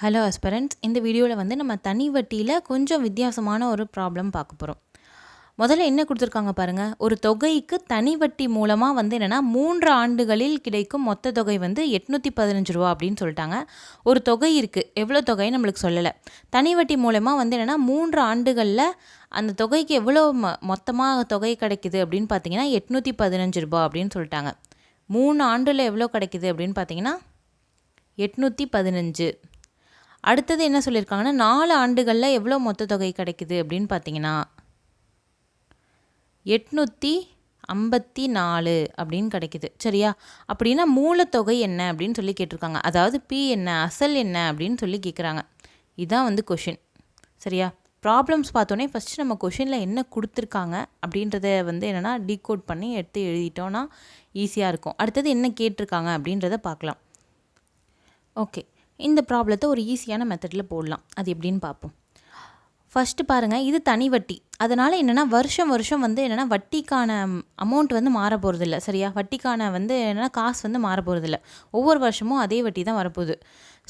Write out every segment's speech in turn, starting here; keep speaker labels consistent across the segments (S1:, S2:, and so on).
S1: Hello aspirants, இந்த வீடியோவில் வந்து நம்ம தனி வட்டியில் கொஞ்சம் வித்தியாசமான ஒரு ப்ராப்ளம் பார்க்க போகிறோம். முதல்ல என்ன கொடுத்துருக்காங்க பாருங்கள். ஒரு தொகைக்கு தனி வட்டி மூலமாக வந்து என்னென்னா 3 ஆண்டுகளில் கிடைக்கும் மொத்த தொகை வந்து 815 ரூபா அப்படின்னு சொல்லிட்டாங்க. ஒரு தொகை இருக்குது, எவ்வளோ தொகைன்னு நம்மளுக்கு சொல்லலை. தனி வட்டி மூலமாக வந்து என்னென்னா 3 ஆண்டுகளில் அந்த தொகைக்கு எவ்வளோ மொத்தமாக தொகை கிடைக்குது அப்படின்னு பார்த்தீங்கன்னா 815 ரூபா அப்படின்னு சொல்லிட்டாங்க. 3 ஆண்டில் எவ்வளோ கிடைக்குது அப்படின்னு பார்த்தீங்கன்னா 815. அடுத்தது என்ன சொல்லியிருக்காங்கன்னா 4 ஆண்டுகளில் எவ்வளோ மொத்த தொகை கிடைக்குது அப்படின்னு பார்த்தீங்கன்னா 854 அப்படின்னு கிடைக்குது. சரியா? அப்படின்னா மூலத்தொகை என்ன அப்படின்னு சொல்லி கேட்டிருக்காங்க. அதாவது பி என்ன, அசல் என்ன அப்படின்னு சொல்லி கேட்குறாங்க. இதுதான் வந்து கொஷின். சரியா? ப்ராப்ளம்ஸ் பார்த்தோன்னே ஃபஸ்ட்டு நம்ம கொஷினில் என்ன கொடுத்துருக்காங்க அப்படின்றத வந்து என்னென்னா டீகோட் பண்ணி எடுத்து எழுதிட்டோன்னா ஈஸியாக இருக்கும். அடுத்தது என்ன கேட்டிருக்காங்க அப்படின்றத பார்க்கலாம். ஓகே, இந்த ப்ராப்ளத்தை ஒரு ஈஸியான மெத்தடில் போடலாம். அது எப்படின்னு பார்ப்போம். ஃபஸ்ட்டு பாருங்கள், இது தனி வட்டி. அதனால் என்னென்னா வருஷம் வந்து என்னென்னா வட்டிக்கான அமௌண்ட் வந்து மாற போகிறதில்ல. சரியா? வட்டிக்கான வந்து என்னென்னா காசு வந்து மாற போகிறதில்ல. ஒவ்வொரு வருஷமும் அதே வட்டி தான் வரப்போகுது.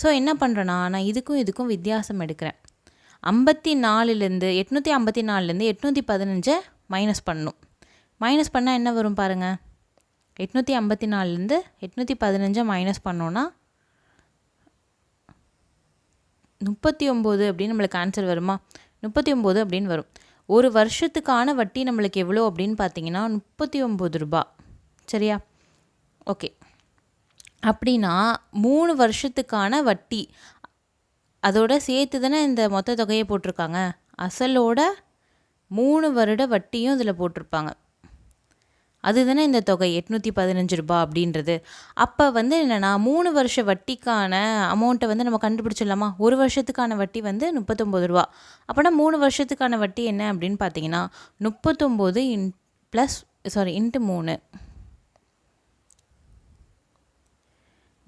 S1: ஸோ என்ன பண்ணுறேன்னா, நான் இதுக்கும் வித்தியாசம் எடுக்கிறேன். 854லேருந்து 815 மைனஸ் பண்ணணும். மைனஸ் பண்ணால் என்ன வரும் பாருங்கள். 854லேருந்து 815 மைனஸ் பண்ணோன்னா 39 அப்படின்னு நம்மளுக்கு ஆன்சர் வருமா? 39 அப்படின்னு வரும். ஒரு வருஷத்துக்கான வட்டி நம்மளுக்கு எவ்வளோ அப்படின்னு பார்த்தீங்கன்னா 39 ரூபா. சரியா? ஓகே, அப்படின்னா 3 வருஷத்துக்கான வட்டி அதோட சேர்த்து தானே இந்த மொத்த தொகையை போட்டிருக்காங்க. அசலோட 3 வருட வட்டியும் இதில் போட்டிருப்பாங்க. அதுதானே இந்த தொகை 815 ரூபா அப்படின்றது. அப்போ வந்து என்னென்னா 3 வருஷ வட்டிக்கான அமௌண்ட்டை வந்து நம்ம கண்டுபிடிச்சிடலாமா? ஒரு வருஷத்துக்கான வட்டி வந்து 39 ரூபா. அப்போனா 3 வருஷத்துக்கான வட்டி என்ன அப்படின்னு பார்த்தீங்கன்னா 39 இன்ட்டு 3.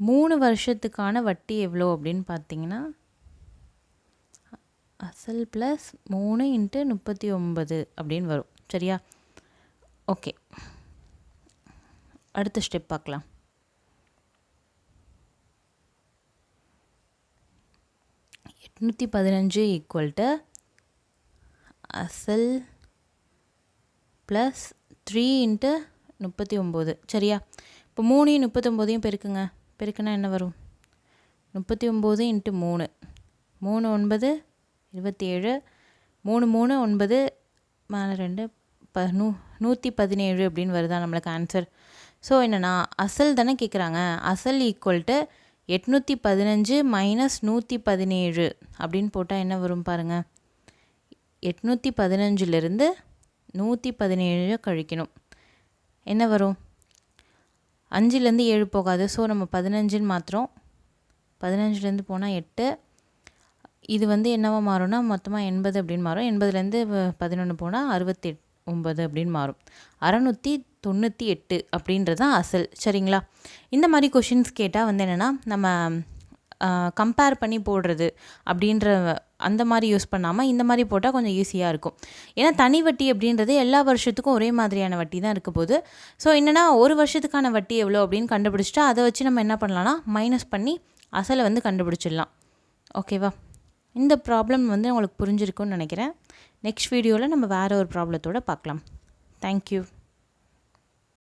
S1: 3 வருஷத்துக்கான வட்டி எவ்வளோ அப்படின்னு பார்த்தீங்கன்னா அசல் ப்ளஸ் 3 இன்ட்டு 39 அப்படின்னு வரும். சரியா? ஓகே, அடுத்த ஸ்டெப் பார்க்கலாம். $815 அசல் ப்ளஸ் 3 இன்ட்டு 39. சரியா? இப்போ 3 39 பெருக்குனா என்ன வரும்? 39 இன்ட்டு 3 9 27 3 9 மேலே 2 117 அப்படின்னு வருதா நம்மளுக்கு ஆன்சர். ஸோ என்னென்னா அசல் தானே கேட்குறாங்க. அசல் ஈக்குவல்ட்டு 815 மைனஸ் 117 அப்படின்னு போட்டால் என்ன வரும் பாருங்கள். 815லேருந்து 117 கழிக்கணும். என்ன வரும்? 5லேருந்து 7 போகாது. ஸோ நம்ம 15ன்னு மாத்திரம். 15லேருந்து போனால் 8. இது வந்து என்னவா மாறும்னா மொத்தமாக 80 அப்படின்னு மாறும். 80லேருந்து 11 போனால் 69 அப்படின்னு மாறும். 698 அப்படின்றது தான் அசல். சரிங்களா? இந்த மாதிரி கொஷின்ஸ் கேட்டால் வந்து என்னென்னா நம்ம கம்பேர் பண்ணி போடுறது அப்படின்ற அந்த மாதிரி யூஸ் பண்ணாமல் இந்த மாதிரி போட்டால் கொஞ்சம் ஈஸியாக இருக்கும். ஏன்னா தனி வட்டி அப்படின்றது எல்லா வருஷத்துக்கும் ஒரே மாதிரியான வட்டி தான் இருக்க போகுது. ஸோ என்னென்னா ஒரு வருஷத்துக்கான வட்டி எவ்வளோ அப்படின்னு கண்டுபிடிச்சிட்டா அதை வச்சு நம்ம என்ன பண்ணலாம்னா மைனஸ் பண்ணி அசலை வந்து கண்டுபிடிச்சிடலாம். ஓகேவா? இந்த ப்ராப்ளம் வந்து உங்களுக்கு புரிஞ்சிருக்குன்னு நினைக்கிறேன். நெக்ஸ்ட் வீடியோவில் நம்ம வேறு ஒரு ப்ராப்ளத்தோடு பார்க்கலாம். தேங்க்யூ.